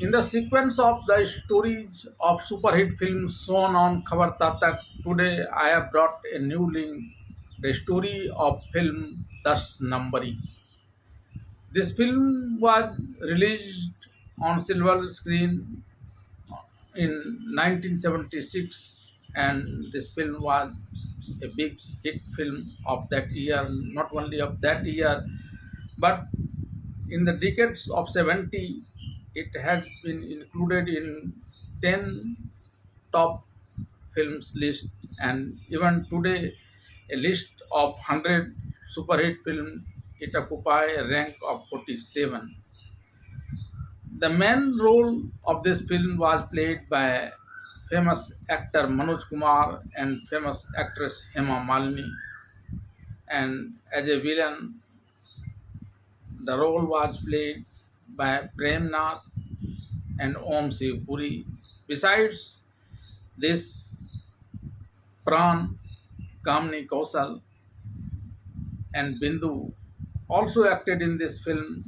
In the sequence of the stories of superhit films shown on Khabar Tatak, today I have brought a new link, the story of film Das Numberi. This film was released on silver screen in 1976, and this film was a big hit film of that year, not only of that year, but in the decades of 70, it has been included in 10 top films list, and even today, a list of 100 superhit film, it occupy a rank of 47. The main role of this film was played by famous actor Manoj Kumar and famous actress Hema Malini. And as a villain, the role was played by Prem Nath and Om Shiv Puri. Besides this, Pran, Kamini Kausal, and Bindu also acted in this film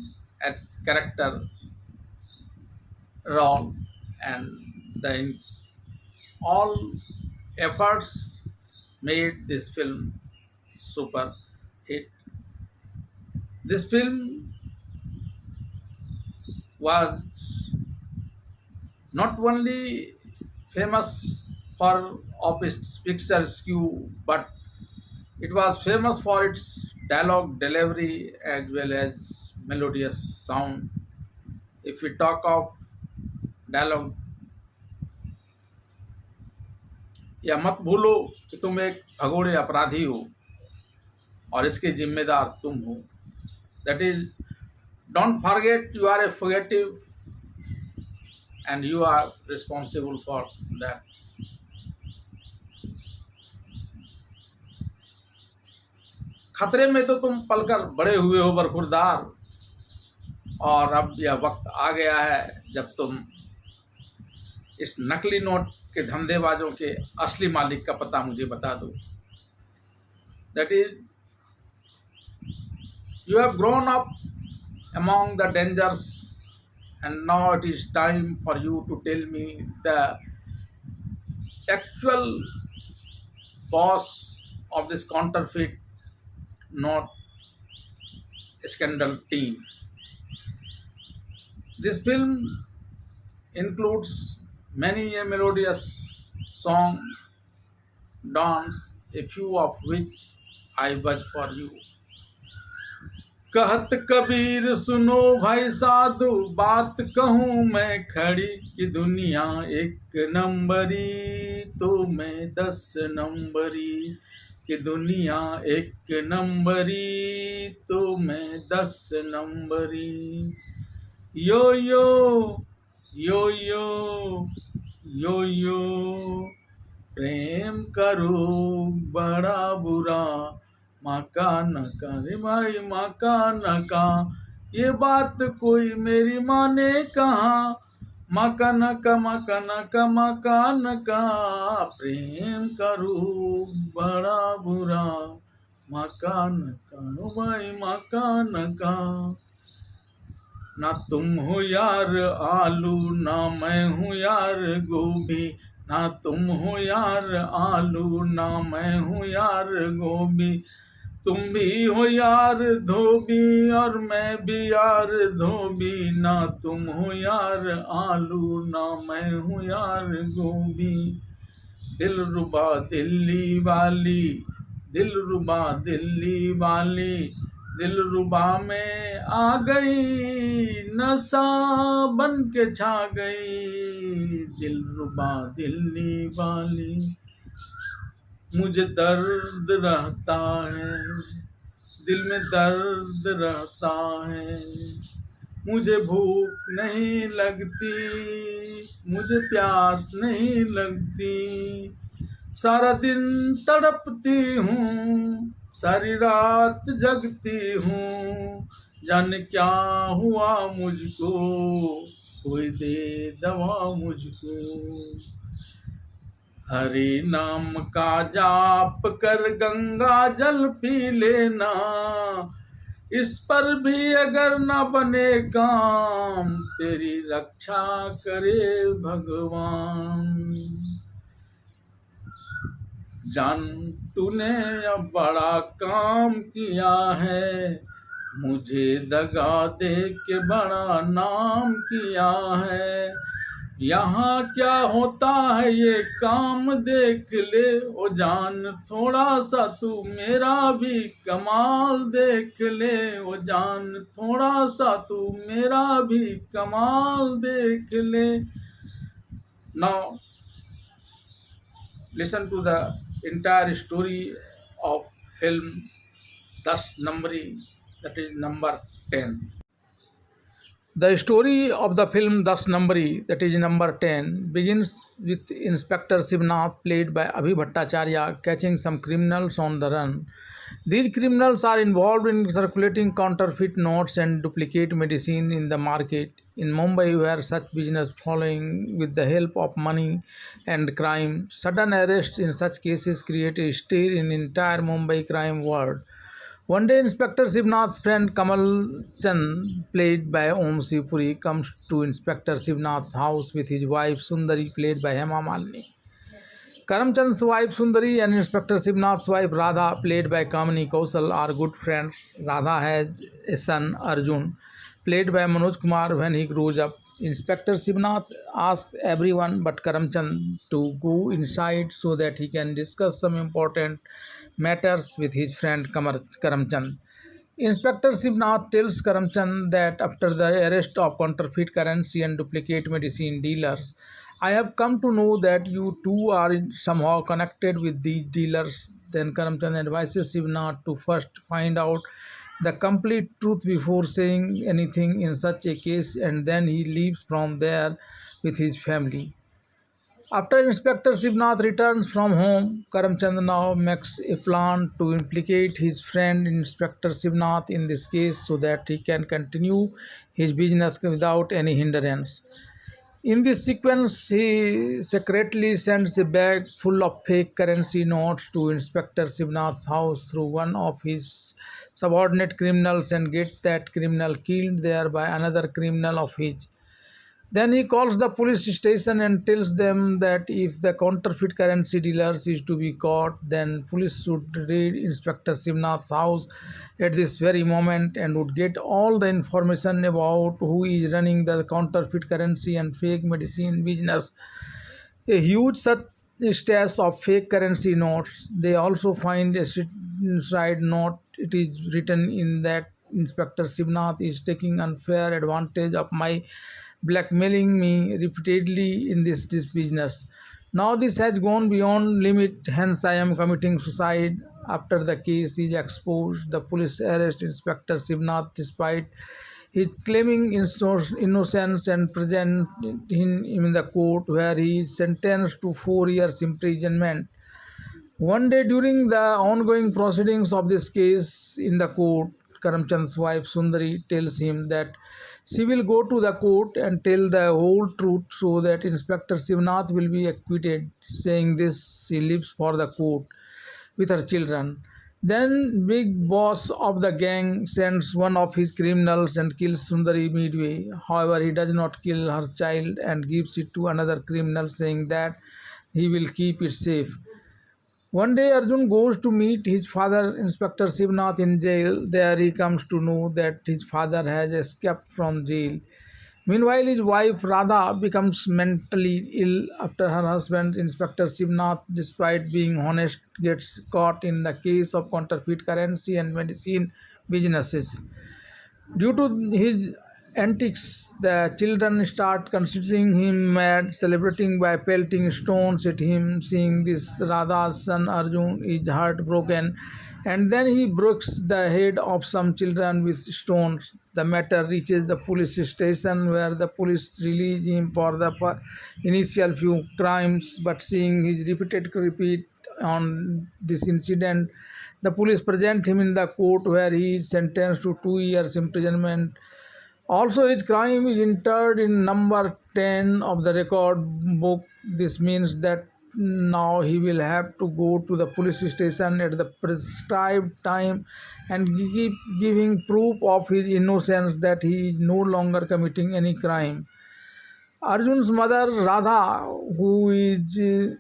as character role, and the all efforts made this film super hit. This film was not only famous for of its pictures queue, but it was famous for its dialogue delivery as well as melodious sound. If we talk of dialogue, या मत भूलो कि तुम एक भगोड़े अपराधी हो और इसके जिम्मेदार तुम हो. That is, don't forget you are a fugitive and you are responsible for that. खतरे में तो तुम पलकर बड़े हुए हो बरखुरदार, और अब यह वक्त आ गया है जब तुम इस नकली नोट के धंधेबाजों के असली मालिक का पता मुझे बता दो. That is, you have grown up among the dangers, and now it is time for you to tell me the actual boss of this counterfeit note scandal team. This film includes many a melodious song, dance, a few of which I buzz for you. कहत कबीर सुनो भाई साधु, बात कहूँ मैं खड़ी कि दुनिया एक नंबरी तो मैं 10 नंबरी, कि दुनिया एक नंबरी तो मैं 10 नंबरी. यो यो यो यो यो यो प्रेम करो बड़ा बुरा, माका नका रे भाई माका नका, ये बात कोई मेरी माँ ने कहा, माका नका माका नका माका नका, प्रेम करो बड़ा बुरा, माका नका रे भाई माका नका. ना तुम हो यार आलू ना मैं हूँ यार गोभी, ना तुम हो यार आलू ना मैं हूँ यार गोभी, तुम भी हो यार धोबी और मैं भी यार धोबी, ना तुम हो यार आलू ना मैं हूँ यार गोभी. दिलरुबा दिल्ली वाली, दिलरुबा दिल्ली वाली, दिलरुबा में आ गई नशा बन के छा गई, दिलरुबा दिल्ली वाली. मुझे दर्द रहता है, दिल में दर्द रहता है, मुझे भूख नहीं लगती, मुझे प्यास नहीं लगती, सारा दिन तड़पती हूँ, सारी रात जगती हूँ, जाने क्या हुआ मुझको, कोई दे दवा मुझको. हरि नाम का जाप कर गंगा जल पी लेना, इस पर भी अगर न बने काम, तेरी रक्षा करे भगवान। जान, तूने अब बड़ा काम किया है, मुझे दगा दे के बड़ा नाम किया है। यहाँ क्या होता है ये काम देख ले, ओ जान थोड़ा सा तू मेरा भी कमाल देख ले, ओ जान थोड़ा सा तू मेरा भी कमाल देख ले। Now listen to the entire story of film Das Numberi, that is number 10. The story of the film Das Numberi, that is number 10, begins with Inspector Shivnath, played by Abhi Bhattacharya, catching some criminals on the run. These criminals are involved in circulating counterfeit notes and duplicate medicine in the market in Mumbai, where such business following with the help of money and crime. Sudden arrests in such cases create a stir in entire Mumbai crime world. One day, Inspector Shivnath's friend Kamal Chand, played by Om Sivpuri, comes to Inspector Shivnath's house with his wife Sundari, played by Hema Malini. Karamchand's wife Sundari and Inspector Shivnath's wife Radha, played by Kamini Kaushal, are good friends. Radha has a son, Arjun, played by Manoj Kumar when he grows up. Inspector Shivnath asks everyone but Karamchand to go inside so that he can discuss some important matters with his friend Karamchand. Inspector Shivnath tells Karamchand that after the arrest of counterfeit currency and duplicate medicine dealers, I have come to know that you two are somehow connected with these dealers. Then Karamchand advises Shivnath to first find out the complete truth before saying anything in such a case, and then he leaves from there with his family. After Inspector Shivnath returns from home, Karamchand now makes a plan to implicate his friend Inspector Shivnath in this case so that he can continue his business without any hindrance. In this sequence, he secretly sends a bag full of fake currency notes to Inspector Shivnath's house through one of his subordinate criminals and gets that criminal killed there by another criminal of his. Then he calls the police station and tells them that if the counterfeit currency dealers is to be caught, then police should raid Inspector Shivnath's house at this very moment and would get all the information about who is running the counterfeit currency and fake medicine business. A huge such stash of fake currency notes. They also find a side note. It is written in that Inspector Shivnath is taking unfair advantage of my blackmailing me repeatedly in this business. Now this has gone beyond limit, hence I am committing suicide. After the case is exposed, the police arrest Inspector Shivnath despite his claiming innocence and present him in the court where he is sentenced to 4 years imprisonment. One day during the ongoing proceedings of this case in the court, Karamchand's wife Sundari tells him that she will go to the court and tell the whole truth so that Inspector Shivnath will be acquitted. Saying this, she leaves for the court with her children. Then big boss of the gang sends one of his criminals and kills Sundari midway. However, he does not kill her child and gives it to another criminal, saying that he will keep it safe. One day Arjun goes to meet his father, Inspector Shivnath, in jail. There he comes to know that his father has escaped from jail. Meanwhile, his wife Radha becomes mentally ill after her husband, Inspector Shivnath, despite being honest, gets caught in the case of counterfeit currency and medicine businesses. Due to his antics, the children start considering him mad, celebrating by pelting stones at him. Seeing this, Radha's son Arjun is heartbroken, and then he breaks the head of some children with stones. The matter reaches the police station, where the police release him for the initial few crimes, but seeing his repeated repeat on this incident, the police present him in the court where he is sentenced to 2 years imprisonment. Also, his crime is entered in number 10 of the record book. This means that now he will have to go to the police station at the prescribed time and keep giving proof of his innocence that he is no longer committing any crime. Arjun's mother Radha, who is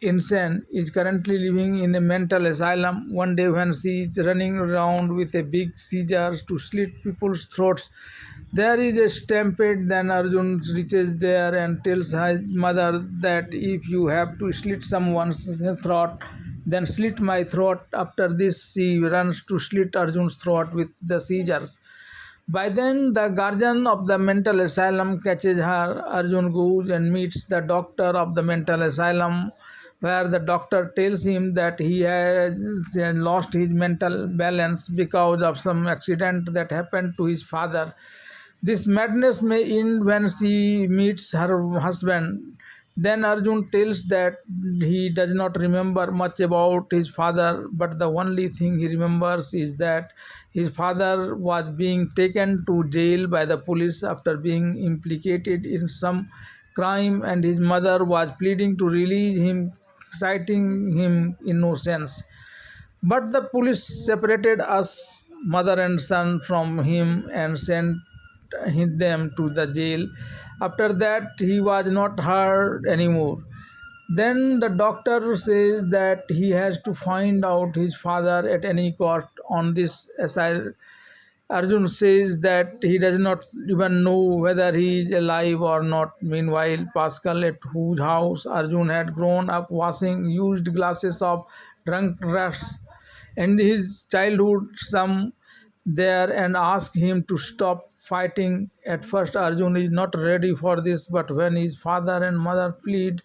insane, is currently living in a mental asylum. One day, when she is running around with a big scissors to slit people's throats, there is a stampede. Then Arjun reaches there and tells his mother that if you have to slit someone's throat, then slit my throat. After this, she runs to slit Arjun's throat with the scissors. By then, the guardian of the mental asylum catches her. Arjun goes and meets the doctor of the mental asylum, where the doctor tells him that he has lost his mental balance because of some accident that happened to his father. This madness may end when she meets her husband. Then Arjun tells that he does not remember much about his father, but the only thing he remembers is that his father was being taken to jail by the police after being implicated in some crime, and his mother was pleading to release him, citing him innocence. But the police separated us, mother and son, from him and sent them to the jail. After that, he was not heard anymore. Then the doctor says that he has to find out his father at any cost. On this aside, Arjun says that he does not even know whether he is alive or not. Meanwhile, Pascal, at whose house Arjun had grown up washing used glasses of drunk rats in his childhood, some there and ask him to stop fighting. At first, Arjun is not ready for this, but when his father and mother plead,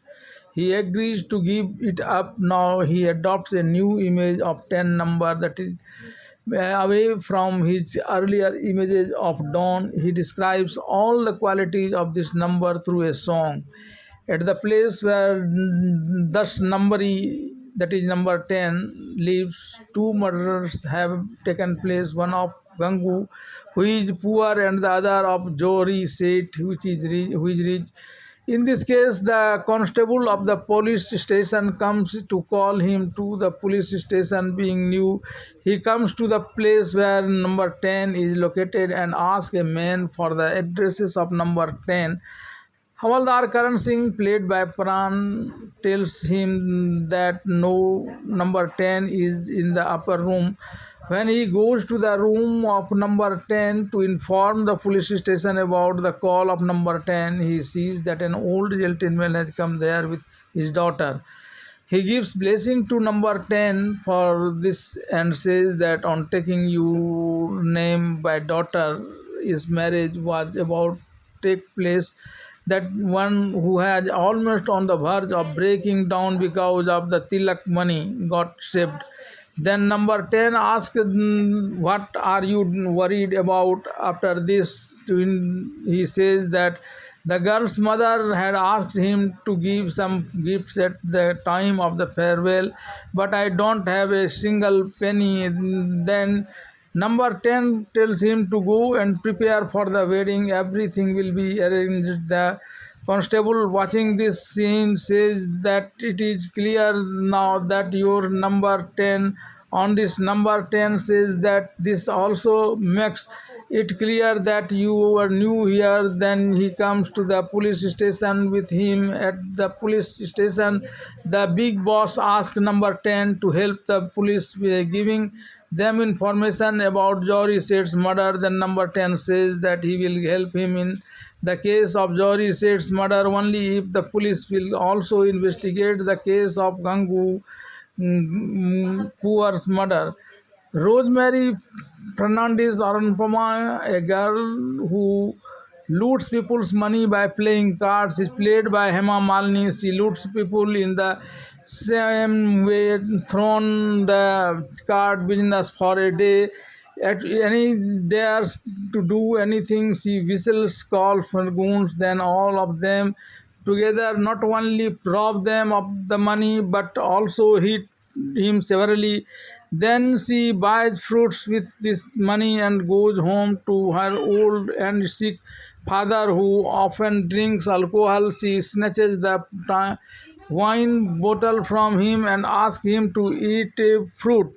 he agrees to give it up. Now he adopts a new image of 10 number, that is away from his earlier images of dawn. He describes all the qualities of this number through a song. At the place where thus numberi, that is number 10, lives, two murders have taken place, one of Gangu, who is poor, and the other of Jori Seth, who is rich. In this case, the constable of the police station comes to call him to the police station. Being new, he comes to the place where number 10 is located and asks a man for the addresses of number 10. Havaldar Karan Singh, played by Pran, tells him that no, number 10 is in the upper room. When he goes to the room of number 10 to inform the police station about the call of number 10, he sees that an old gentleman has come there with his daughter. He gives blessing to number 10 for this and says that on taking your name by daughter, his marriage was about to take place. That one who has almost on the verge of breaking down because of the tilak money got saved. Then number 10 asks, what are you worried about after this? He says that the girl's mother had asked him to give some gifts at the time of the farewell, but I don't have a single penny. Then number 10 tells him to go and prepare for the wedding. Everything will be arranged. The constable watching this scene says that it is clear now that your number 10 on this number 10 says that this also makes it clear that you are new here. Then he comes to the police station. With him at the police station, the big boss asks number 10 to help the police by giving them information about Jori Seth's murder. Then number 10 says that he will help him in the case of Jori Seth's murder only if the police will also investigate the case of Gangu Poor's murder. Rosemary Fernandez Arunpama, a girl who loots people's money by playing cards, is played by Hema Malini. She loots people in the same way, thrown the card business for a day. At any dares to do anything, she whistles, calls for goons. Then all of them together not only rob them of the money but also hit him severely. Then she buys fruits with this money and goes home to her old and sick father, who often drinks alcohol. She snatches the wine bottle from him and asks him to eat fruit.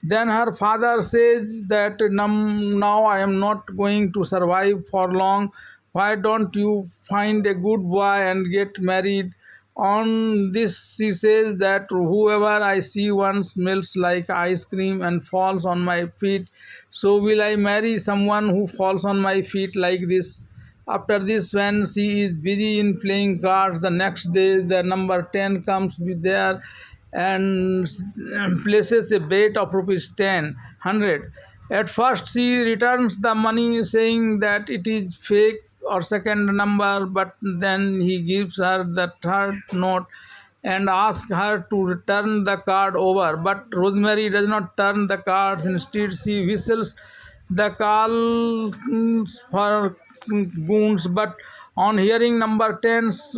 Then her father says that now I am not going to survive for long. Why don't you find a good boy and get married? On this, she says that whoever I see once melts like ice cream and falls on my feet. So will I marry someone who falls on my feet like this? After this, when she is busy in playing cards, the next day the number 10 comes with there and places a bet of rupees 100. At first, she returns the money saying that it is fake or second number, but then he gives her the third note and asks her to return the card over. But Rosemary does not turn the cards. Instead, she whistles the call for goons. But on hearing number 10's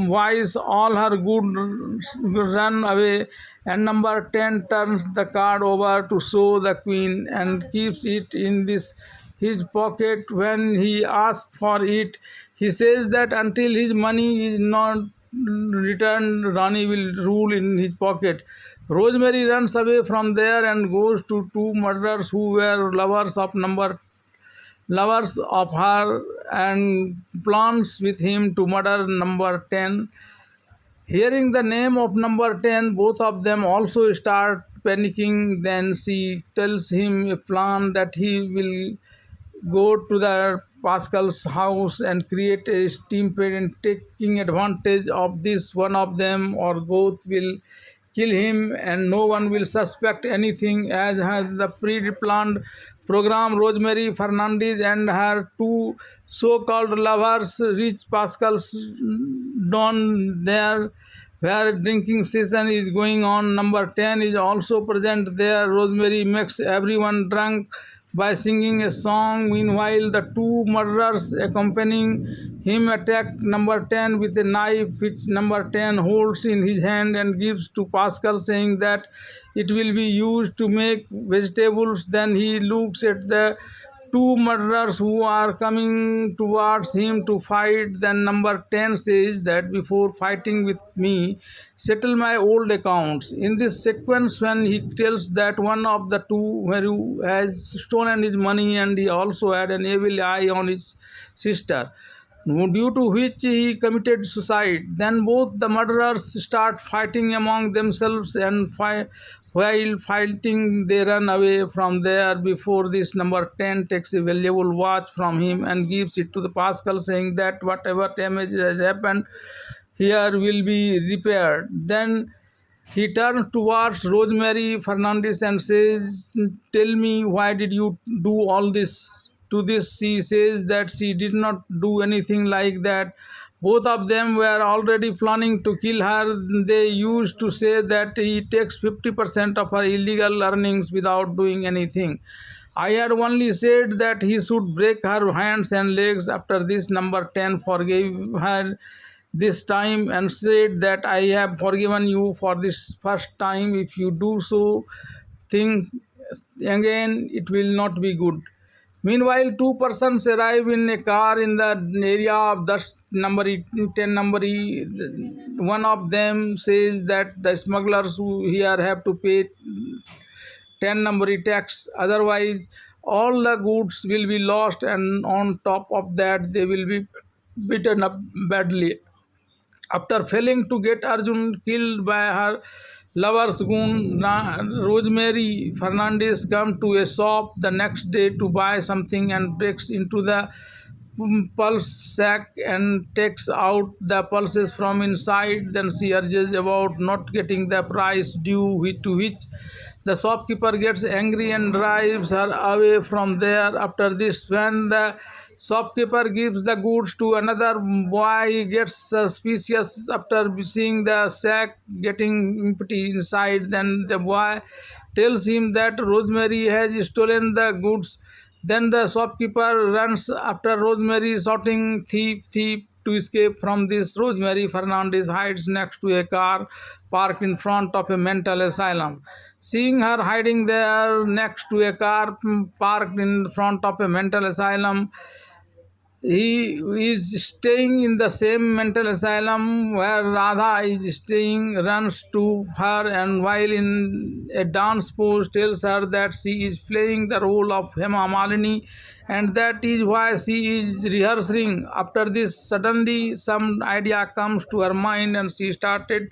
voice, all her goods run away, and number 10 turns the card over to show the queen and keeps it in his pocket. When he asks for it, he says that until his money is not returned, Rani will rule in his pocket. Rosemary runs away from there and goes to two murderers who were lovers of her and plans with him to murder number 10. Hearing the name of number 10, both of them also start panicking. Then she tells him a plan that he will go to the Pascal's house and create a steam pit, and taking advantage of this, one of them or both will kill him and no one will suspect anything, as has the pre-planned program. Rosemary Fernandez and her two so-called lovers reach Pascal's dawn there where drinking session is going on. Number 10 is also present there. Rosemary makes everyone drunk by singing a song. Meanwhile, the two murderers accompanying him attack number 10 with a knife which number 10 holds in his hand and gives to Pascal, saying that it will be used to make vegetables. Then he looks at the two murderers who are coming towards him to fight. Then number 10 says that before fighting with me, settle my old accounts. In this sequence, when he tells that one of the two who has stolen his money and he also had an evil eye on his sister, due to which he committed suicide. Then both the murderers start fighting among themselves, and while fighting they run away from there. Before this, number 10 takes a valuable watch from him and gives it to the Pascal, saying that whatever damage has happened here will be repaired. Then he turns towards Rosemary Fernandez and says, tell me, why did you do all this? To this, she says that she did not do anything like that. Both of them were already planning to kill her. They used to say that he takes 50% of her illegal earnings without doing anything. I had only said that he should break her hands and legs. After this, number 10 forgave her this time and said that I have forgiven you for this first time. If you do so thing again, it will not be good. Meanwhile, two persons arrive in a car in the area of the number 10 number. One of them says that the smugglers who here have to pay 10 number tax, otherwise all the goods will be lost, and on top of that they will be beaten up badly. After failing to get Arjun killed by her lover's goon, Rosemary Fernandez comes to a shop the next day to buy something and breaks into the pulse sack and takes out the pulses from inside. Then she urges about not getting the price due, to which the shopkeeper gets angry and drives her away from there. After this, when the shopkeeper gives the goods to another boy, he gets suspicious after seeing the sack getting empty inside. Then the boy tells him that Rosemary has stolen the goods. Then the shopkeeper runs after Rosemary, shouting, thief, thief. To escape from this, Rosemary Fernandez hides next to a car parked in front of a mental asylum. Seeing her hiding there next to a car parked in front of a mental asylum, He is staying in the same mental asylum where Radha is staying, runs to her, and while in a dance pose tells her that she is playing the role of Hema Malini and that is why she is rehearsing. After this, suddenly some idea comes to her mind and she started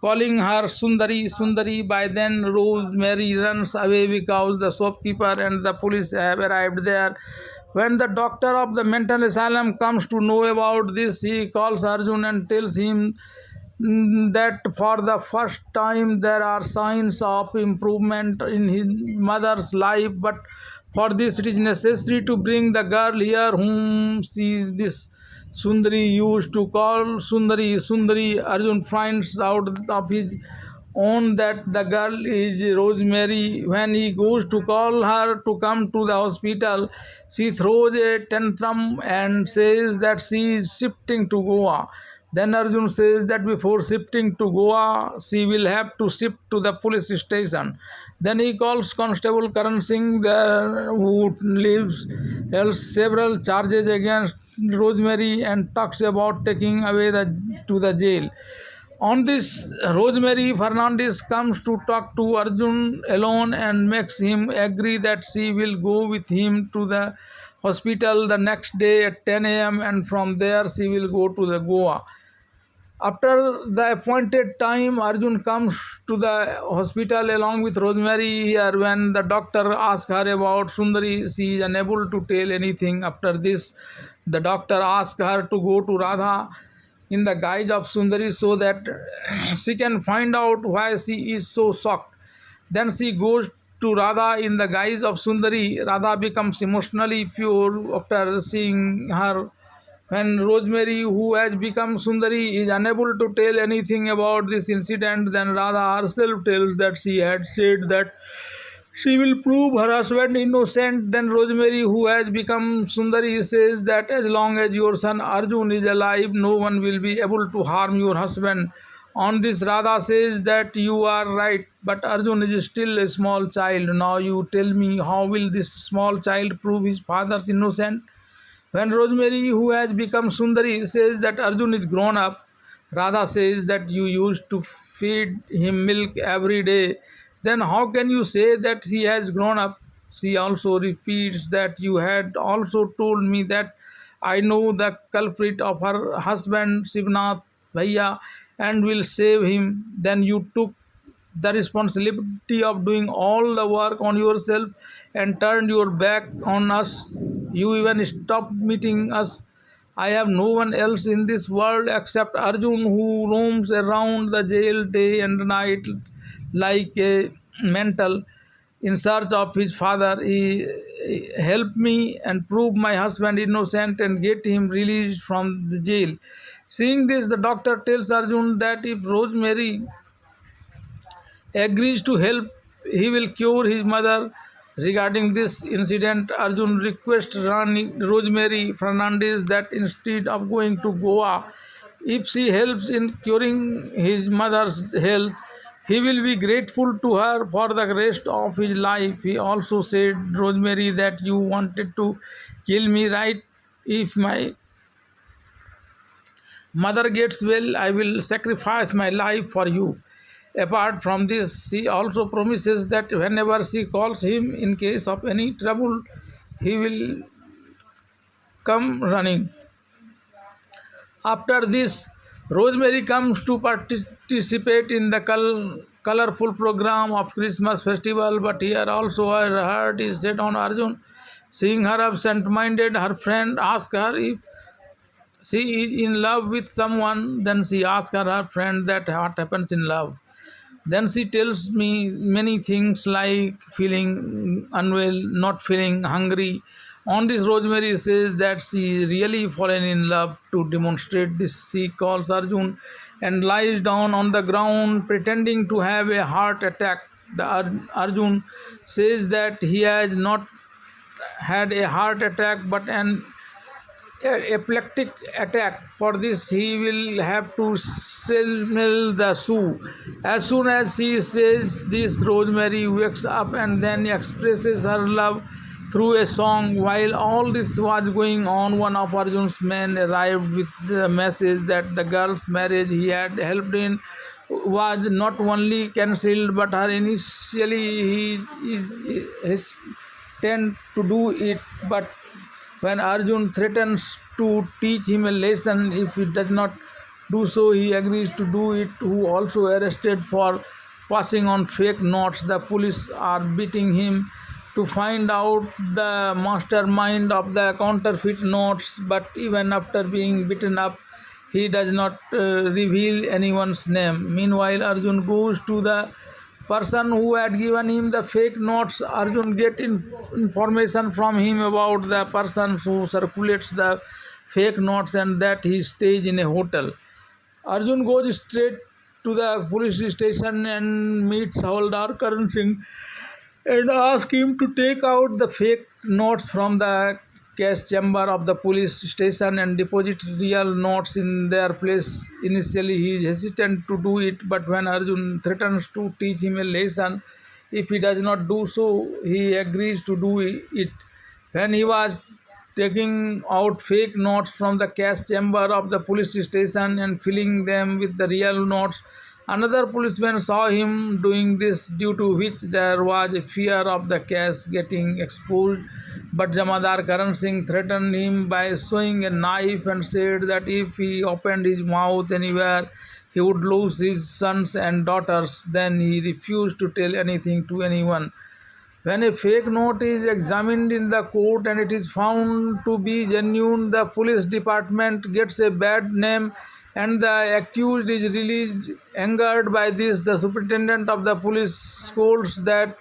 calling her Sundari, Sundari. By then, Rosemary runs away because the shopkeeper and the police have arrived there. When the doctor of the mental asylum comes to know about this, he calls Arjun and tells him that for the first time there are signs of improvement in his mother's life, but for this it is necessary to bring the girl here whom this Sundari used to call Sundari. Sundari. Arjun finds out of his own that the girl is Rosemary. When he goes to call her to come to the hospital, she throws a tantrum and says that she is shifting to Goa. Then Arjun says that before shifting to Goa, she will have to shift to the police station. Then he calls Constable Karan Singh, who lives, else several charges against Rosemary and talks about taking away to the jail. On this, Rosemary Fernandez comes to talk to Arjun alone and makes him agree that she will go with him to the hospital the next day at 10 a.m. and from there she will go to the Goa. After the appointed time, Arjun comes to the hospital along with Rosemary. Here, when the doctor asks her about Sundari, she is unable to tell anything. After this, the doctor asks her to go to Radha in the guise of Sundari so that she can find out why she is so shocked. Then she goes to Radha in the guise of Sundari. Radha becomes emotionally pure after seeing her. When Rosemary, who has become Sundari, is unable to tell anything about this incident, then Radha herself tells that she had said that she will prove her husband innocent. Then Rosemary, who has become Sundari, says that as long as your son Arjun is alive, no one will be able to harm your husband. On this, Radha says that you are right, but Arjun is still a small child. Now you tell me, how will this small child prove his father's innocent? When Rosemary, who has become Sundari, says that Arjun is grown up, Radha says that you used to feed him milk every day. Then how can you say that he has grown up? She also repeats that you had also told me that I know the culprit of her husband Shivnath Bhaiya and will save him. Then you took the responsibility of doing all the work on yourself and turned your back on us. You even stopped meeting us. I have no one else in this world except Arjun who roams around the jail day and night like a mental in search of his father. He helped me and prove my husband innocent and get him released from the jail. Seeing this, the doctor tells Arjun that if Rosemary agrees to help, he will cure his mother. Regarding this incident, Arjun requests Rosemary Fernandez that instead of going to Goa, if she helps in curing his mother's health, he will be grateful to her for the rest of his life. He also said, Rosemary, that you wanted to kill me, right? If my mother gets well, I will sacrifice my life for you. Apart from this, she also promises that whenever she calls him in case of any trouble, he will come running. After this, Rosemary comes to participate in the colorful program of Christmas festival, but here also her heart is set on Arjun. Seeing her absent-minded, her friend asks her if she is in love with someone. Then she asks her friend that what happens in love. Then she tells me many things like feeling unwell, not feeling hungry. On this, Rosemary says that she really fallen in love. To demonstrate this, she calls Arjun and lies down on the ground pretending to have a heart attack. The Arjun says that he has not had a heart attack but an epileptic attack. For this, he will have to smell the shoe. As soon as he says this, Rosemary wakes up and then expresses her love through a song. While all this was going on, one of Arjun's men arrived with the message that the girl's marriage he had helped in was not only cancelled but her initially he hesitant to do it. But when Arjun threatens to teach him a lesson if he does not do so, he agrees to do it. Who also arrested for passing on fake notes. The police are beating him to find out the mastermind of the counterfeit notes, but even after being beaten up, he does not reveal anyone's name. Meanwhile, Arjun goes to the person who had given him the fake notes. Arjun get information from him about the person who circulates the fake notes and that he stays in a hotel. Arjun goes straight to the police station and meets Havaldar Karan Singh and asks him to take out the fake notes from the cash chamber of the police station and deposit real notes in their place. Initially, he is hesitant to do it, but when Arjun threatens to teach him a lesson, if he does not do so, he agrees to do it. When he was taking out fake notes from the cash chamber of the police station and filling them with the real notes, another policeman saw him doing this, due to which there was a fear of the case getting exposed. But Jamadar Karan Singh threatened him by showing a knife and said that if he opened his mouth anywhere, he would lose his sons and daughters. Then he refused to tell anything to anyone. When a fake note is examined in the court and it is found to be genuine, the police department gets a bad name and the accused is released. Angered by this, the superintendent of the police scolds that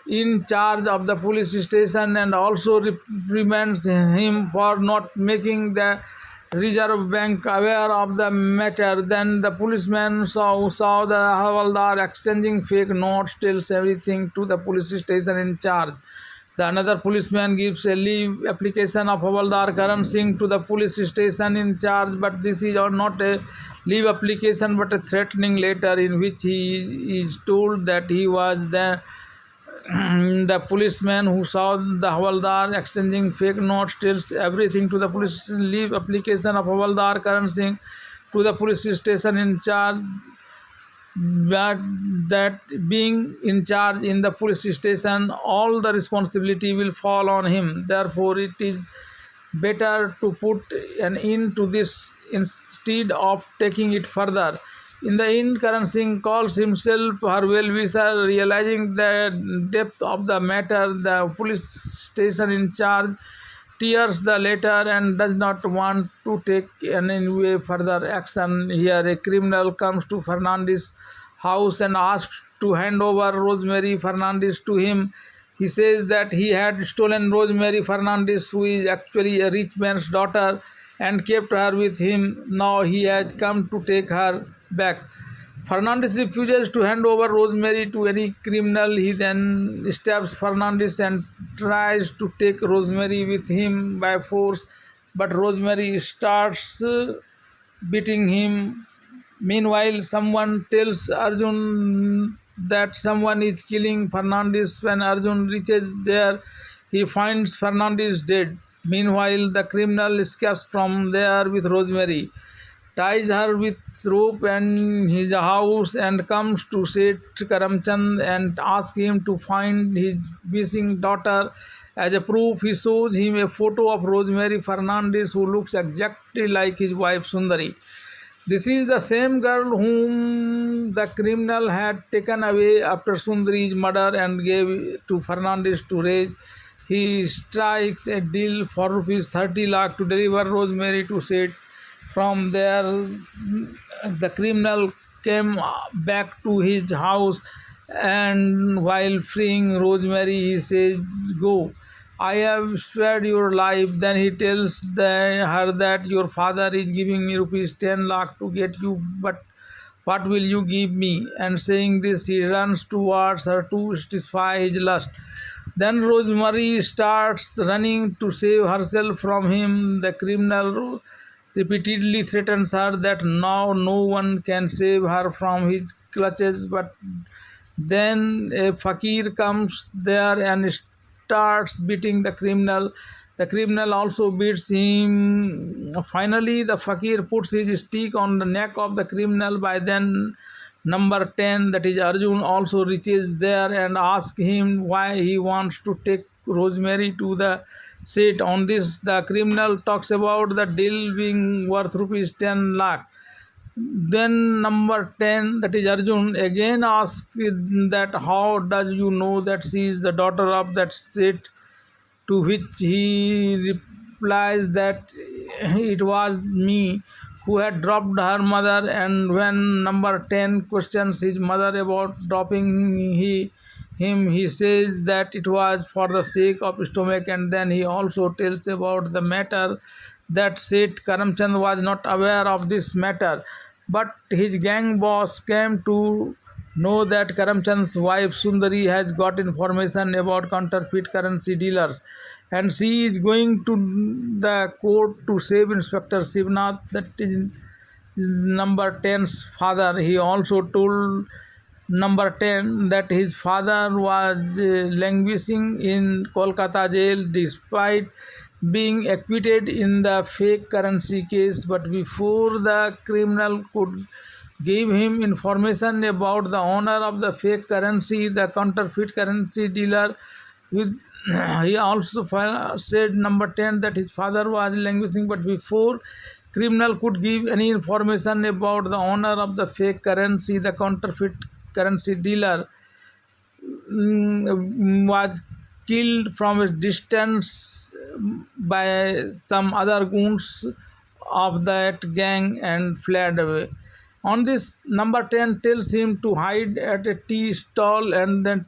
in charge of the police station and also reprimands him for not making the Reserve Bank aware of the matter. Then the policeman saw the Havaldar exchanging fake notes, tells everything to the police station in charge. The another policeman gives a leave application of Havaldar Karan Singh to the police station in charge, but this is not a leave application but a threatening letter in which he is told that he was the policeman who saw the Havaldar exchanging fake notes, tells everything to the police. Leave application of Havaldar Karan Singh to the police station in charge, but that being in charge in the police station, all the responsibility will fall on him. Therefore, it is better to put an end to this instead of taking it further. In the end, Karan Singh calls himself her well-wisher. Realizing the depth of the matter, the police station in charge tears the letter and does not want to take any way further action. Here, a criminal comes to Fernandez' house and asks to hand over Rosemary Fernandez to him. He says that he had stolen Rosemary Fernandez, who is actually a rich man's daughter, and kept her with him. Now he has come to take her back. Fernandez refuses to hand over Rosemary to any criminal. He then stabs Fernandez and tries to take Rosemary with him by force, but Rosemary starts beating him. Meanwhile, someone tells Arjun that someone is killing Fernandez. When Arjun reaches there, he finds Fernandez dead. Meanwhile, the criminal escapes from there with Rosemary, ties her with rope in his house and comes to Seth Karamchand and asks him to find his missing daughter. As a proof, he shows him a photo of Rosemary Fernandez, who looks exactly like his wife Sundari. This is the same girl whom the criminal had taken away after Sundari's murder and gave to Fernandez to raise. He strikes a deal for rupees 30 lakh to deliver Rosemary to Seth. From there, the criminal came back to his house, and while freeing Rosemary, he says, "Go, I have spared your life." Then he tells her that your father is giving me rupees 10 lakh to get you, but what will you give me? And saying this, he runs towards her to satisfy his lust. Then Rosemary starts running to save herself from him. The criminal repeatedly threatens her that now no one can save her from his clutches, but then a fakir comes there and starts beating the criminal. The criminal also beats him. Finally, the fakir puts his stick on the neck of the criminal. By then, number 10, that is Arjun, also reaches there and asks him why he wants to take Rosemary to the seat. On this, the criminal talks about the deal being worth rupees 10 lakh. Then number 10, that is Arjun, again asks that how does you know that she is the daughter of that Seth, to which he replies that it was me who had dropped her mother. And when number 10 questions his mother about dropping him, he says that it was for the sake of stomach. And then he also tells about the matter that Seth Karamchand was not aware of this matter, but his gang boss came to know that Karamchand's wife Sundari has got information about counterfeit currency dealers, and she is going to the court to save Inspector Shivnath, that is number 10's father. He also told number 10 that his father was languishing in Kolkata jail despite being acquitted in the fake currency case. But before the criminal could give him information about the owner of the fake currency, the counterfeit currency dealer, with he also said number 10 that his father was languishing. But before criminal could give any information about the owner of the fake currency, the counterfeit currency dealer was killed from a distance by some other goons of that gang and fled away. On this, number 10 tells him to hide at a tea stall and that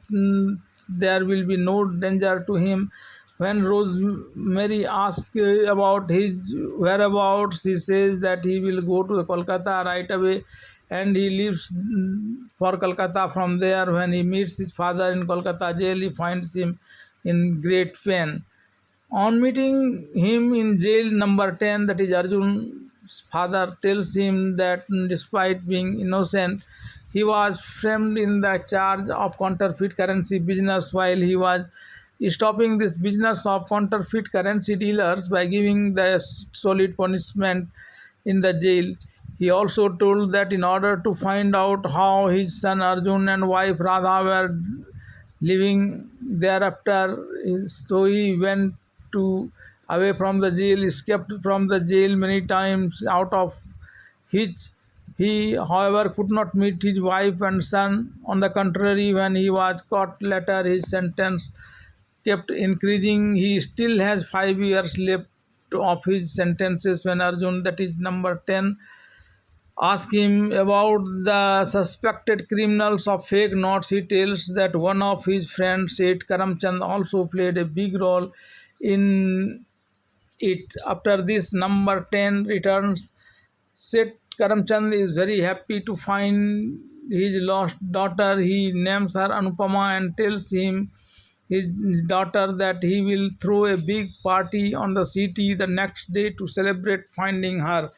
there will be no danger to him. When Rosemary asks about his whereabouts, he says that he will go to Kolkata right away, and he leaves for Kolkata. From there, when he meets his father in Kolkata jail, he finds him in great pain. On meeting him in jail, number 10, that is Arjun's father, tells him that despite being innocent, he was framed in the charge of counterfeit currency business while he was stopping this business of counterfeit currency dealers by giving the solid punishment in the jail. He also told that in order to find out how his son Arjun and wife Radha were living thereafter, so he went to away from the jail, escaped from the jail many times out of which he, however, could not meet his wife and son. On the contrary, when he was caught later, his sentence kept increasing. He still has 5 years left of his sentences. When Arjun, that is number 10, ask him about the suspected criminals of fake notes, he tells that one of his friends, Seth Karamchand, also played a big role in it. After this, number 10 returns. Seth Karamchand is very happy to find his lost daughter. He names her Anupama and tells him his daughter that he will throw a big party on the city the next day to celebrate finding her.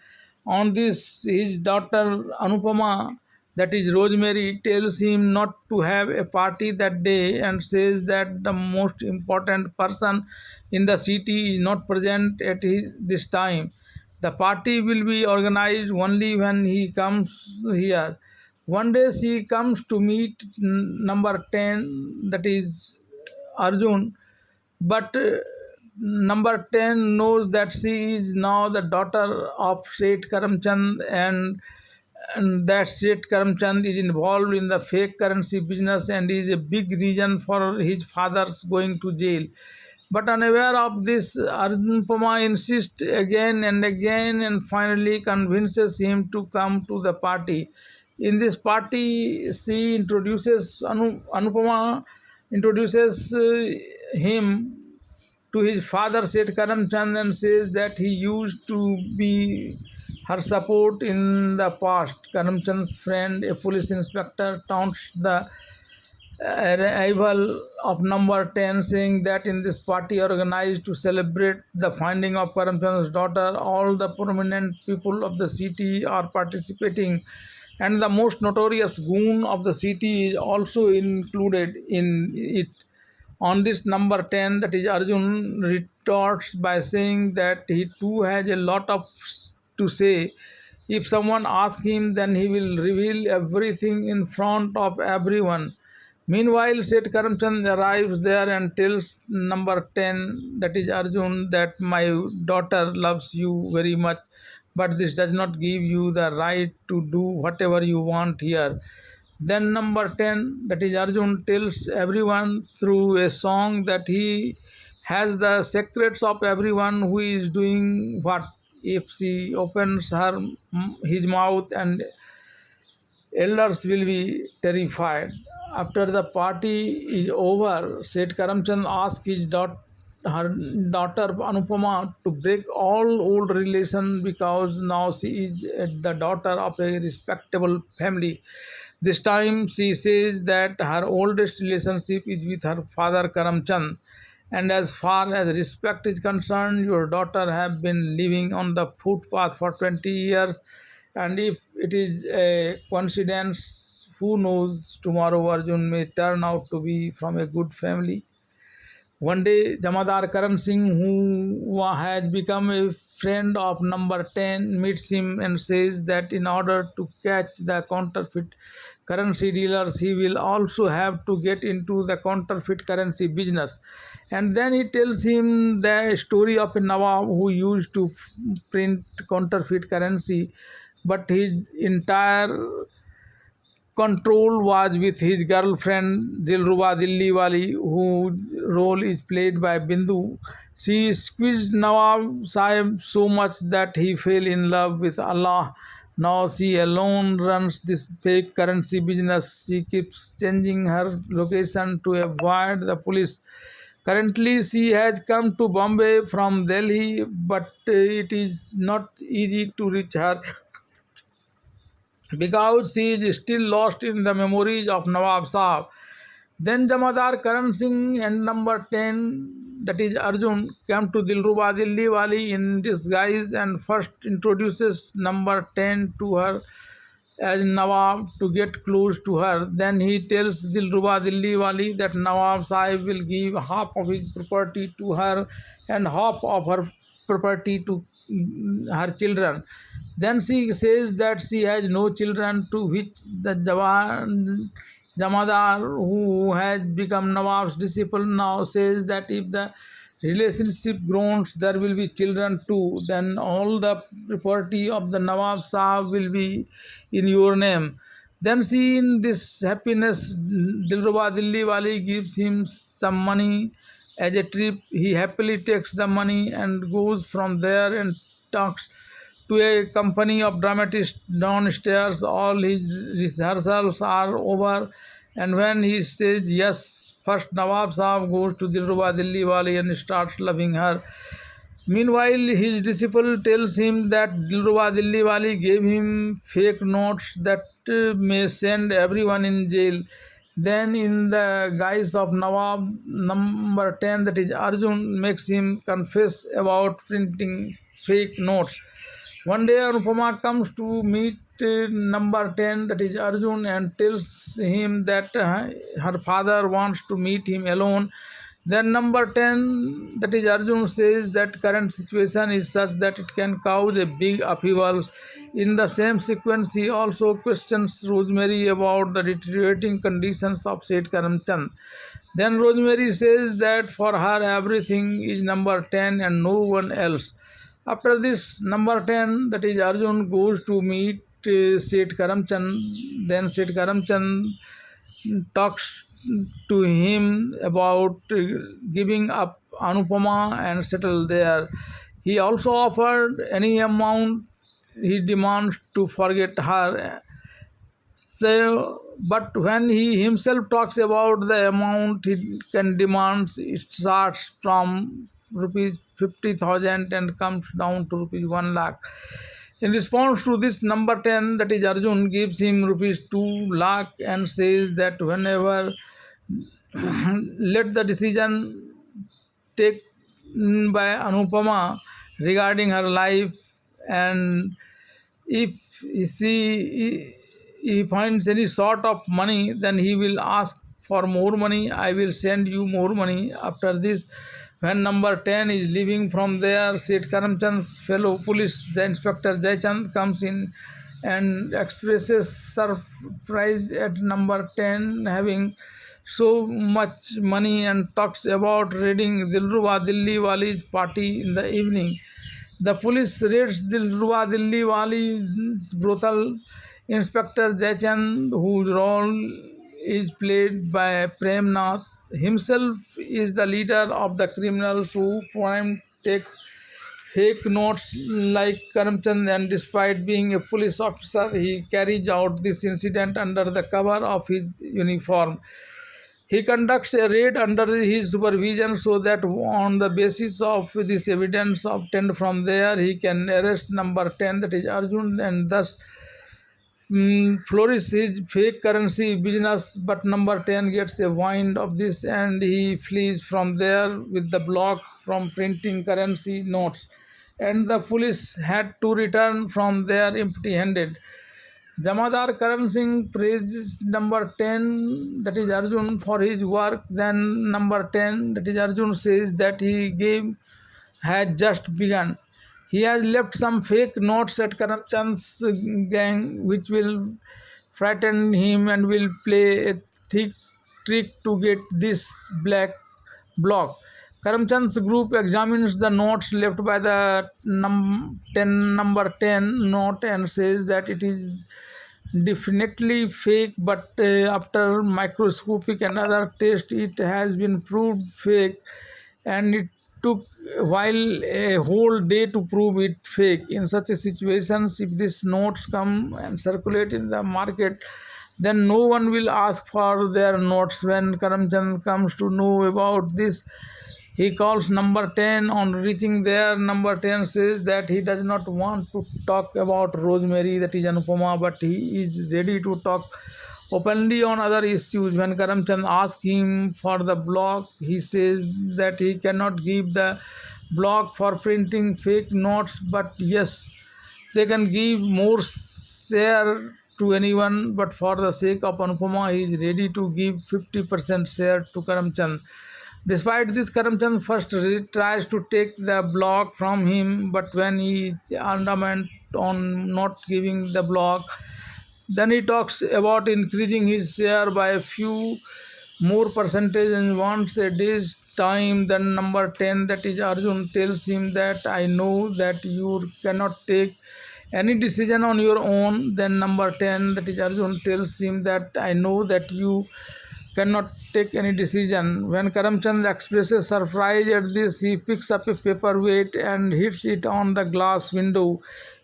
On this, his daughter Anupama, that is Rosemary, tells him not to have a party that day and says that the most important person in the city is not present at this time. The party will be organized only when he comes here. One day she comes to meet number 10, that is Arjun, but number 10 knows that she is now the daughter of Seth Karamchand, and that Seth Karamchand is involved in the fake currency business and is a big reason for his father's going to jail. But unaware of this, Arjunpama insists again and again and finally convinces him to come to the party. In this party, she introduces Anupama introduces him to his father Seth Karamchand and says that he used to be her support in the past. Karamchand's friend, a police inspector, taunts the arrival of number 10, saying that in this party organized to celebrate the finding of Karamchand's daughter, all the prominent people of the city are participating, and the most notorious goon of the city is also included in it. On this number 10, that is Arjun retorts by saying that he too has a lot of to say. If someone asks him, then he will reveal everything in front of everyone. Meanwhile, Seth Karamchand arrives there and tells number 10, that is Arjun, that my daughter loves you very much, but this does not give you the right to do whatever you want here. Then number 10, that is Arjun, tells everyone through a song that he has the secrets of everyone who is doing what. If she opens his mouth, and elders will be terrified. After the party is over, Seth Karamchand asks her daughter Anupama to break all old relations because now she is the daughter of a respectable family. This time she says that her oldest relationship is with her father Karamchand, and as far as respect is concerned, your daughter have been living on the footpath for 20 years, and if it is a coincidence, who knows, tomorrow Arjun may turn out to be from a good family. One day, Jamadar Karan Singh, who has become a friend of number 10, meets him and says that in order to catch the counterfeit currency dealers, he will also have to get into the counterfeit currency business. And then he tells him the story of a Nawab who used to print counterfeit currency, but his entire control was with his girlfriend Dilruba Dilliwali, whose role is played by Bindu. She squeezed Nawab Sahib so much that he fell in love with Allah. Now she alone runs this fake currency business. She keeps changing her location to avoid the police. Currently, she has come to Bombay from Delhi, but it is not easy to reach her because she is still lost in the memories of Nawab Sahab. Then Jamadar Karan Singh and number 10, that is Arjun, came to Dilruba Dilliwali in disguise and first introduces number 10 to her as Nawab to get close to her. Then he tells Dilruba Dilliwali that Nawab Sahib will give half of his property to her and half of her property to her children. Then she says that she has no children, to which the Jamadar, who has become Nawab's disciple, now says that if the relationship grows, there will be children too. Then all the property of the Nawab Sahib will be in your name. Then seeing this happiness, Dilruba Dilliwali gives him some money as a trip. He happily takes the money and goes from there and talks to a company of dramatists downstairs. All his rehearsals are over, and when he says yes, first Nawab Sahib goes to Dilruba Dilliwali and starts loving her. Meanwhile, his disciple tells him that Dilruba Dilliwali gave him fake notes that may send everyone in jail. Then, in the guise of Nawab number 10, that is Arjun, makes him confess about printing fake notes. One day, Anupama comes to meet number 10, that is Arjun, and tells him that her father wants to meet him alone. Then number 10, that is Arjun, says that current situation is such that it can cause a big upheavals. In the same sequence, he also questions Rosemary about the deteriorating conditions of Seth Karamchand. Then Rosemary says that for her everything is number 10 and no one else. After this, number 10, that is Arjun, goes to meet Seth Karamchand. Then Seth Karamchand talks to him about giving up Anupama and settle there. He also offered any amount he demands to forget her. So, but when he himself talks about the amount he can demand, it starts from rupees 50,000 and comes down to rupees 1 lakh. In response to this, number 10, that is Arjun, gives him rupees 2 lakh and says that whenever let the decision taken by Anupama regarding her life, and if he finds any sort of money, then he will ask for more money, I will send you more money. After this, when number 10 is leaving from there, said Karamchand's fellow police, the Inspector Jaichand comes in and expresses surprise at number 10 having so much money and talks about raiding Dilruba Dilli Wali's party in the evening. The police raids Dilruba Dilli Wali's brothel. Inspector Jaichand, whose role is played by Prem Nath, himself is the leader of the criminals who prime take fake notes like Karamchand, and despite being a police officer, he carries out this incident under the cover of his uniform. He conducts a raid under his supervision so that on the basis of this evidence obtained from there, he can arrest number 10, that is Arjun, and thus flourish his fake currency business. But number 10 gets a wind of this and he flees from there with the block from printing currency notes, and the police had to return from there empty handed. Jamadar Karan Singh praises number 10, that is Arjun, for his work. Then number 10, that is Arjun, says that he game had just begun. He has left some fake notes at Karamchand's gang, which will frighten him and will play a thick trick to get this black block. Karamchand's group examines the notes left by the number 10 note and says that it is definitely fake, but after microscopic and other tests it has been proved fake, and it took while a whole day to prove it fake. In such a situations, if these notes come and circulate in the market, then no one will ask for their notes. When Karamchand comes to know about this, he calls number 10. On reaching there, number 10 says that he does not want to talk about Rosemary, that is Anupama, but he is ready to talk openly on other issues. When Karamchand asks him for the block, he says that he cannot give the block for printing fake notes, but yes, they can give more share to anyone, but for the sake of Anupama, he is ready to give 50% share to Karamchand. Despite this, Karamchand first tries to take the block from him, but when he is adamant on not giving the block, then he talks about increasing his share by a few more percentage and wants a day's time. Then number 10, that is Arjun, tells him that I know that you cannot take any decision on your own. Then number 10, that is Arjun, tells him that I know that you cannot take any decision. When Karamchand expresses surprise at this, he picks up a paperweight and hits it on the glass window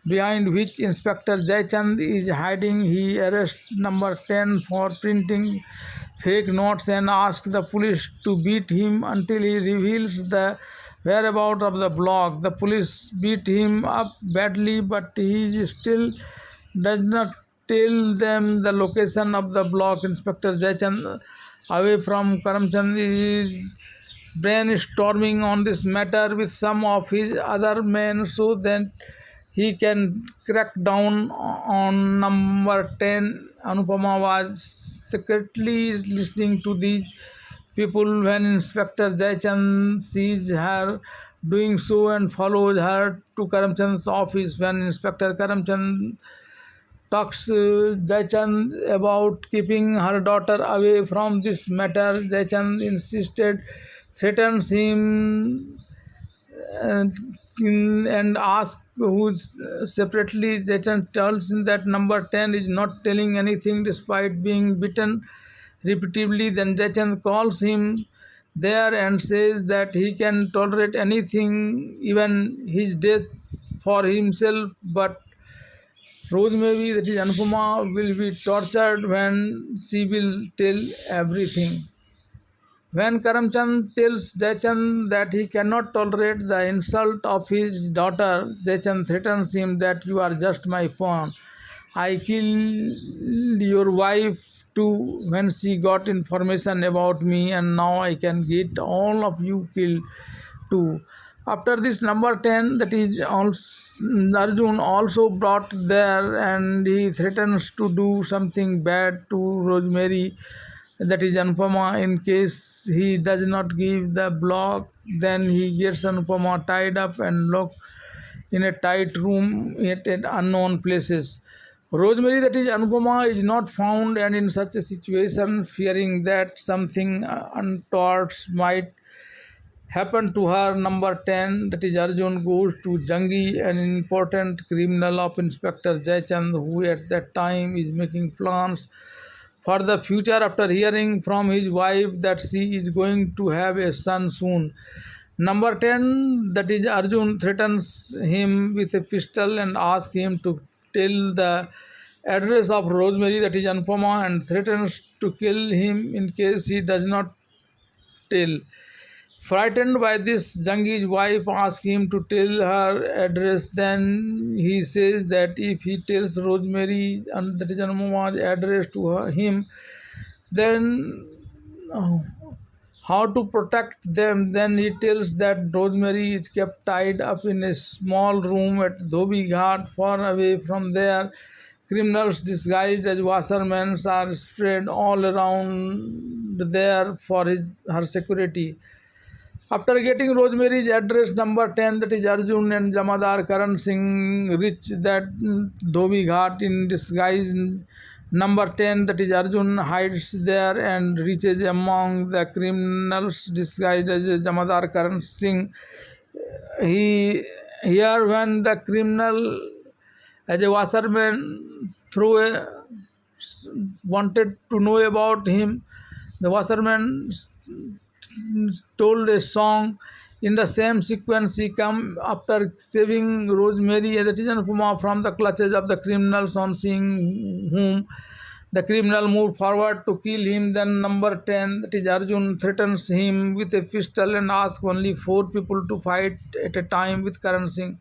behind which Inspector Jaichand is hiding. He arrests number 10 for printing fake notes and asks the police to beat him until he reveals the whereabouts of the block. The police beat him up badly, but he still does not tell them the location of the block. Inspector Jaichand, away from Karamchand, is brainstorming on this matter with some of his other men so that he can crack down on number 10. Anupama was secretly listening to these people when Inspector Jaichand sees her doing so and follows her to Karamchand's office. When Inspector Karamchand talks Jaichand about keeping her daughter away from this matter, Jaichand insisted, threatens him and asks who's separately. Jaichand tells him that number 10 is not telling anything despite being beaten repeatedly. Then Jaichand calls him there and says that he can tolerate anything, even his death, for himself, but Rosemary, that is Anupama, will be tortured when she will tell everything. When Karamchand tells Jaichand that he cannot tolerate the insult of his daughter, Jaichand threatens him that you are just my pawn. I killed your wife too when she got information about me, and now I can get all of you killed too. After this, number 10, that is Arjun, also brought there, and he threatens to do something bad to Rosemary that is Anupama. In case he does not give the block, then he gets Anupama tied up and locked in a tight room at unknown places. Rosemary, that is Anupama, is not found, and in such a situation, fearing that something untoward might happen to her, number 10, that is Arjun, goes to Jangi, an important criminal of Inspector Jaychand, who at that time is making plans for the future after hearing from his wife that she is going to have a son soon. Number 10, that is Arjun, threatens him with a pistol and asks him to tell the address of Rosemary, that is Anupama, and threatens to kill him in case he does not tell. Frightened by this, Jangi's wife asks him to tell her address. Then he says that if he tells Rosemary and that is Anupama's address to him, then how to protect them. Then he tells that Rosemary is kept tied up in a small room at Dhobi Ghat, far away from there. Criminals disguised as washermen are spread all around there for her security. After getting Rosemary's address, number 10, that is Arjun and Jamadar Karan Singh, reach that Dhobi Ghat in disguise. Number 10, that is Arjun, hides there and reaches among the criminals disguised as Jamadar Karan Singh. Here when the criminal as a washerman wanted to know about him, the washerman told a song. In the same sequence, he come after saving Rosemary, that is Anupama, from the clutches of the criminals. On seeing whom the criminal moved forward to kill him, then number 10, that is Arjun, threatens him with a pistol and asks only 4 people to fight at a time with Karan Singh,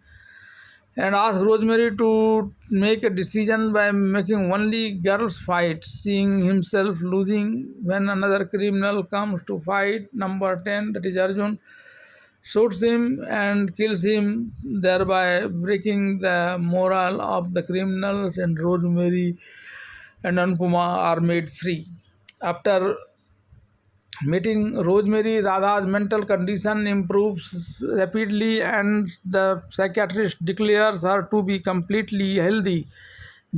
and asks Rosemary to make a decision by making only girls fight, seeing himself losing when another criminal comes to fight. Number 10, that is Arjun, shoots him and kills him, thereby breaking the morale of the criminals, and Rosemary and Anupama are made free. After meeting Rosemary, Radha's mental condition improves rapidly and the psychiatrist declares her to be completely healthy.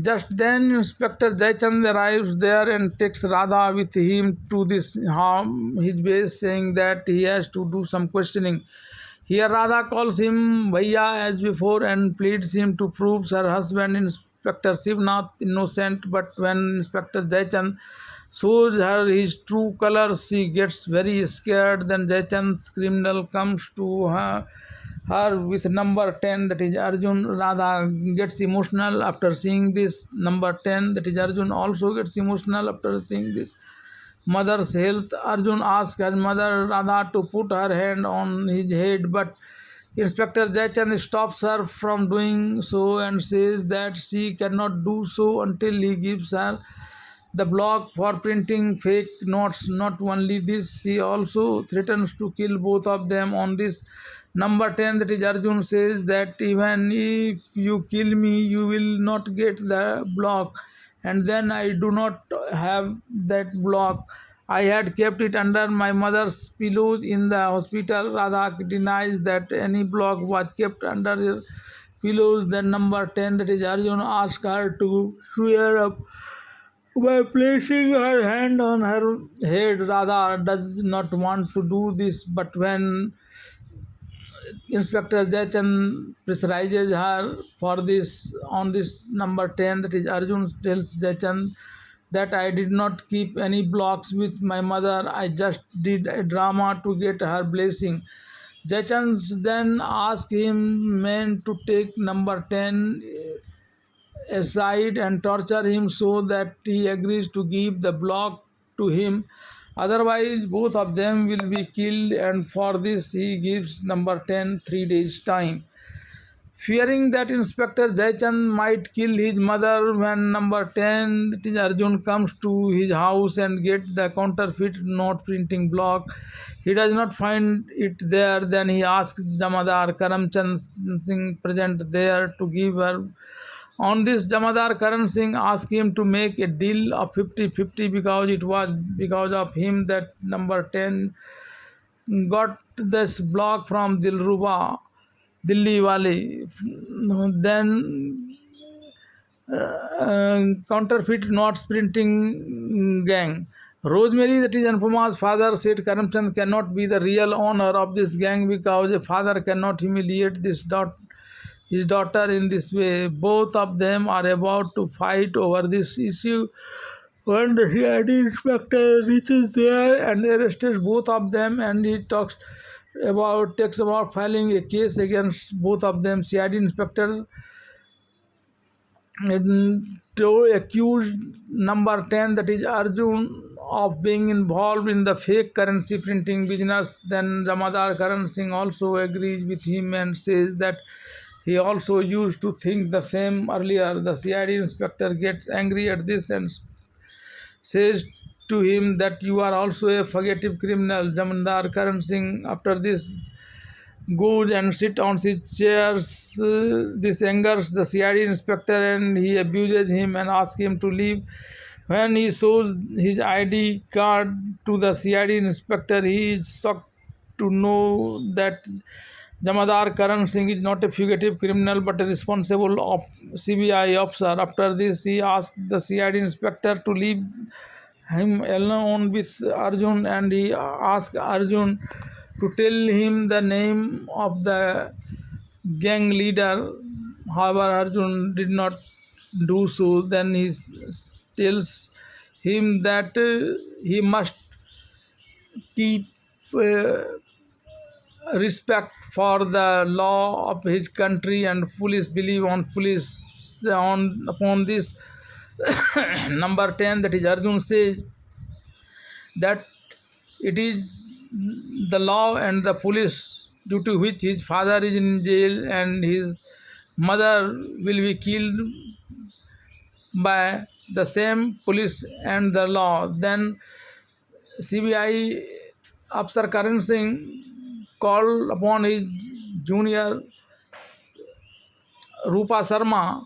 Just then, Inspector Jaychand arrives there and takes Radha with him to his base, saying that he has to do some questioning. Here, Radha calls him Bhaiya as before and pleads him to prove her husband, Inspector Shivnath, innocent. But when Inspector Jaychand shows her his true colors, she gets very scared. Then Jaychand's criminal comes to her with number 10, that is Arjun. Radha gets emotional after seeing this. Number 10, that is Arjun, also gets emotional after seeing this. Mother's health. Arjun asks her mother Radha to put her hand on his head, but Inspector Jaychand stops her from doing so and says that she cannot do so until he gives her the block for printing fake notes. Not only this, he also threatens to kill both of them. On this, number 10, that is Arjun, says that even if you kill me, you will not get the block, and then I do not have that block. I had kept it under my mother's pillows in the hospital. Radha denies that any block was kept under her pillows. Then number 10, that is Arjun, asks her to swear up by placing her hand on her head. Radha does not want to do this, but when Inspector Jaychand pressurizes her for this, on this number 10, that is Arjun tells Jaychand that I did not keep any blocks with my mother, I just did a drama to get her blessing. Jaychand then asks him men to take number 10 aside and torture him so that he agrees to give the block to him. Otherwise, both of them will be killed, and for this he gives number 10 3 days' time. Fearing that Inspector Jaychand might kill his mother, when number 10, Arjun, comes to his house and gets the counterfeit note printing block, he does not find it there. Then he asks Jamadar Karamchand Singh present there to give her On this, Jamadar Karan Singh asked him to make a deal of 50-50 because it was because of him that number 10 got this block from Dilruba, Dilli Wali. Then counterfeit notes printing gang. Rosemary, that is Anupama's father, said Karamchand cannot be the real owner of this gang because a father cannot humiliate his daughter in this way. Both of them are about to fight over this issue. When the CID inspector reaches there and arrests both of them, and he takes about filing a case against both of them. CID inspector to accuse number 10, that is Arjun, of being involved in the fake currency printing business. Then Ramadar Karan Singh also agrees with him and says that he also used to think the same earlier. The CID inspector gets angry at this and says to him that you are also a fugitive criminal. Jamandar Karan Singh, after this, goes and sit on his chairs. This angers the CID inspector and he abuses him and asks him to leave. When he shows his ID card to the CID inspector, he is shocked to know that Jamadar Karan Singh is not a fugitive criminal but a responsible CBI officer. After this, he asks the CID inspector to leave him alone with Arjun, and he asks Arjun to tell him the name of the gang leader. However, Arjun did not do so. Then he tells him that he must keep respect for the law of his country and fully believe upon this. Number 10, that is Arjun, says that it is the law and the police due to which his father is in jail and his mother will be killed by the same police and the law. Then CBI Officer Karan Singh called upon his junior Rupa Sharma,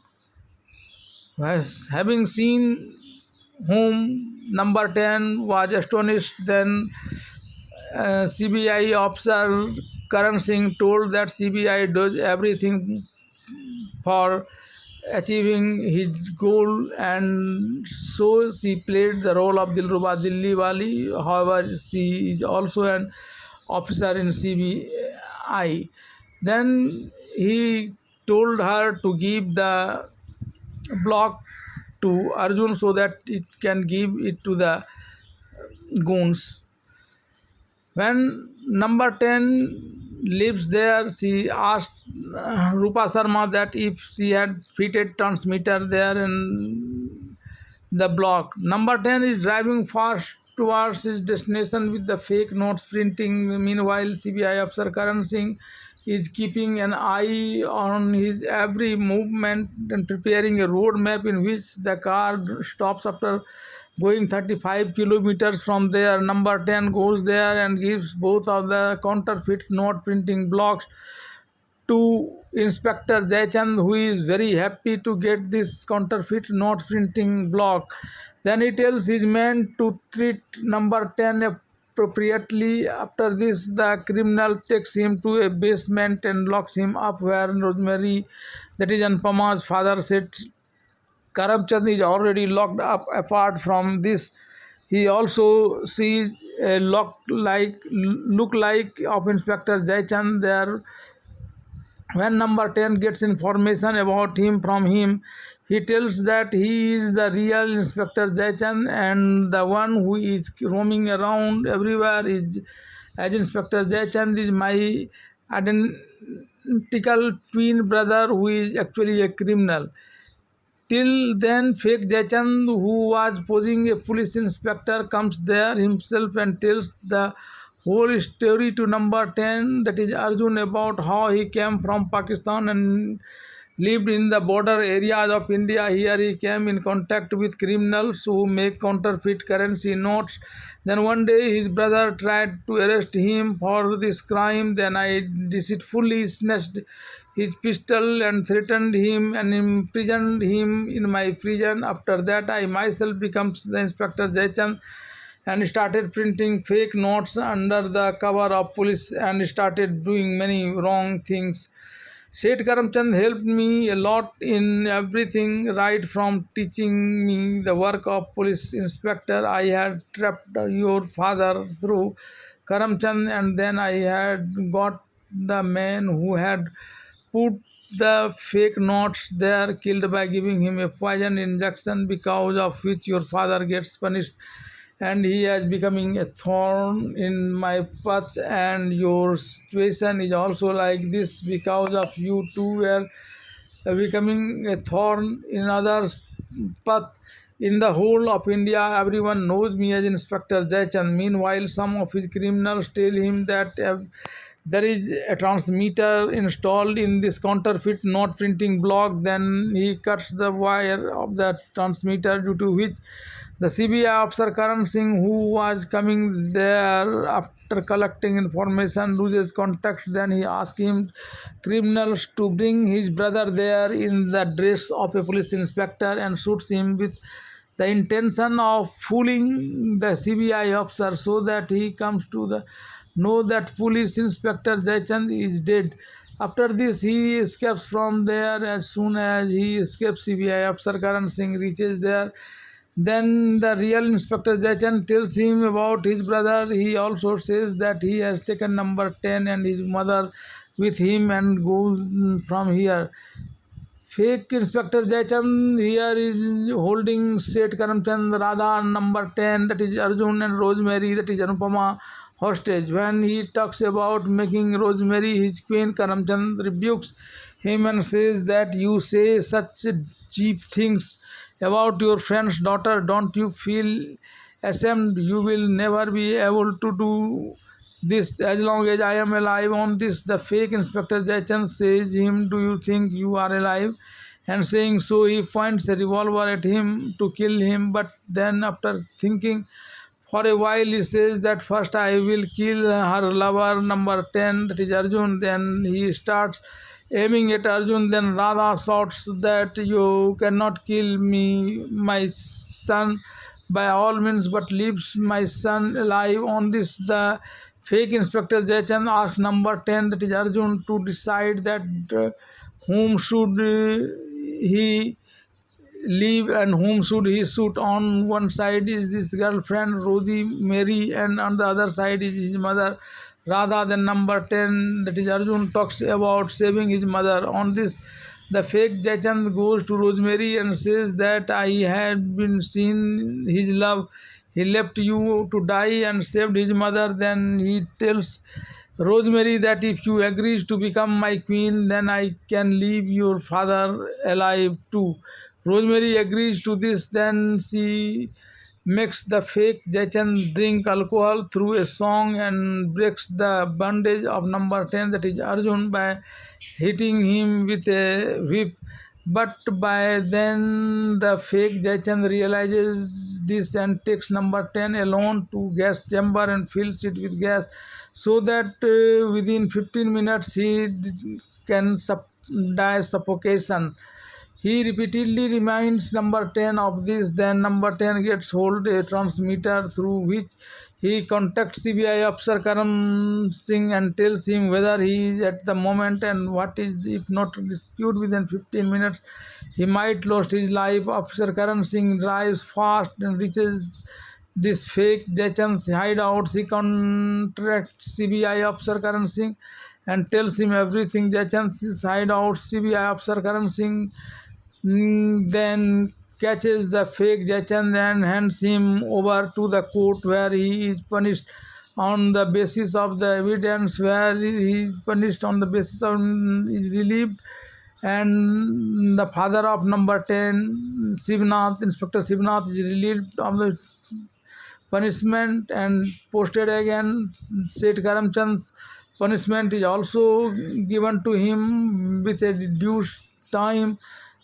having seen whom number 10 was astonished. Then CBI Officer Karan Singh told that CBI does everything for achieving his goal, and so she played the role of Dilruba Dilli Wali. However, she is also an officer in CBI. Then he told her to give the block to Arjun so that it can give it to the goons. When number 10 lives there, she asked Rupa Sharma that if she had fitted transmitter there in the block. Number 10 is driving fast towards his destination with the fake notes printing. Meanwhile, CBI Officer Karan Singh is keeping an eye on his every movement and preparing a road map in which the car stops after going 35 kilometers from there. Number 10 goes there and gives both of the counterfeit note printing blocks to Inspector Jaychand, who is very happy to get this counterfeit note printing block. Then he tells his men to treat number 10 appropriately. After this, the criminal takes him to a basement and locks him up, where Rosemary, that is Anupama's father, said Karamchand is already locked up. Apart from this, he also sees a look like of Inspector Jaychand there. When number 10 gets information about him from him, he tells that he is the real Inspector Jaychand and the one who is roaming around everywhere is as Inspector Jaychand is my identical twin brother who is actually a criminal. Till then, fake Jaychand, who was posing a police inspector, comes there himself and tells the whole story to number 10, that is Arjun, about how he came from Pakistan and lived in the border areas of India. Here he came in contact with criminals who make counterfeit currency notes. Then one day his brother tried to arrest him for this crime. Then I deceitfully snatched his pistol and threatened him and imprisoned him in my prison. After that, I myself becomes the Inspector Jaychand and started printing fake notes under the cover of police and started doing many wrong things. Seth Karamchand helped me a lot in everything, right from teaching me the work of police inspector. I had trapped your father through Karamchand, and then I had got the man who had put the fake notes there killed by giving him a poison injection, because of which your father gets punished, and he is becoming a thorn in my path. And your situation is also like this, because of you two were becoming a thorn in others' path. In the whole of India, everyone knows me as Inspector Jaychand. Meanwhile, some of his criminals tell him that there is a transmitter installed in this counterfeit note printing block. Then he cuts the wire of the transmitter, due to which the CBI officer Karan Singh, who was coming there after collecting information, loses contact. Then he asks him criminals to bring his brother there in the dress of a police inspector and shoots him with the intention of fooling the CBI officer, so that he comes to the know that police inspector Jaychand is dead. After this, he escapes from there. As soon as he escapes, CBI officer Karan Singh reaches there. Then the real Inspector Jaychand tells him about his brother. He also says that he has taken number 10 and his mother with him and goes from here. Fake Inspector Jaychand here is holding Seth Karamchand, Radha number 10, that is Arjun, and Rosemary, that is Anupama, hostage. When he talks about making Rosemary his queen, Karamchand rebukes him and says that you say such cheap things about your friend's daughter. Don't you feel ashamed? You will never be able to do this as long as I am alive. On this, the fake Inspector Jaychand says him, do you think you are alive? And saying so, he points a revolver at him to kill him. But then, after thinking for a while, he says that first I will kill her lover number 10, that is Arjun. Then he starts aiming at Arjun. Then Radha shouts that you cannot kill me, my son, by all means, but leaves my son alive. On this, the fake Inspector Jaychand asks number 10, that is Arjun, to decide that whom should he leave and whom should he shoot. On one side is this girlfriend Rosie Mary, and on the other side is his mother Radha. Then number 10, that is Arjun, talks about saving his mother. On this, the fake Jaychand goes to Rosemary and says that I had been seen his love. He left you to die and saved his mother. Then he tells Rosemary that if you agree to become my queen, then I can leave your father alive too. Rosemary agrees to this. Then she makes the fake Jaychand drink alcohol through a song and breaks the bondage of number 10, that is Arjun, by hitting him with a whip. But by then, the fake Jaychand realizes this and takes number 10 alone to gas chamber and fills it with gas, so that within 15 minutes he can die suffocation. He repeatedly reminds number 10 of this. Then number 10 gets hold a transmitter through which he contacts CBI officer Karan Singh and tells him whether he is at the moment and what is, if not rescued within 15 minutes, he might lose his life. Officer Karan Singh drives fast and reaches this fake Jaychand's hideout. He contacts CBI officer Karan Singh and tells him everything. Jaychand's hideout. CBI officer Karan Singh then catches the fake Jaychand and hands him over to the court, where he is punished on the basis of the evidence, where he is punished on the basis of is relieved. And the father of number 10, Shivnath, Inspector Shivnath, is relieved of the punishment and posted again. Seth Karamchand's punishment is also given to him with a reduced time.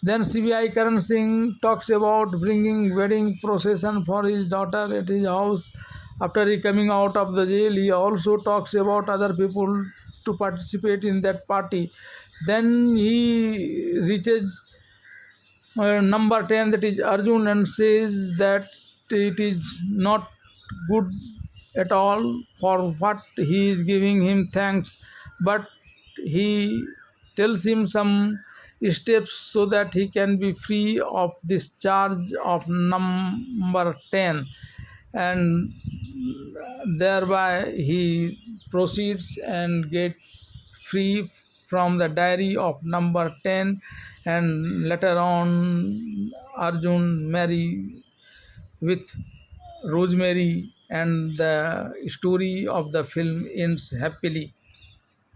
Then CBI Karan Singh talks about bringing wedding procession for his daughter at his house. After he coming out of the jail, he also talks about other people to participate in that party. Then he reaches number 10, that is Arjun, and says that it is not good at all for what he is giving him thanks, but he tells him some steps so that he can be free of this charge of number 10, and thereby he proceeds and get free from the diary of number 10, and later on Arjun marry with Rosemary, and the story of the film ends happily.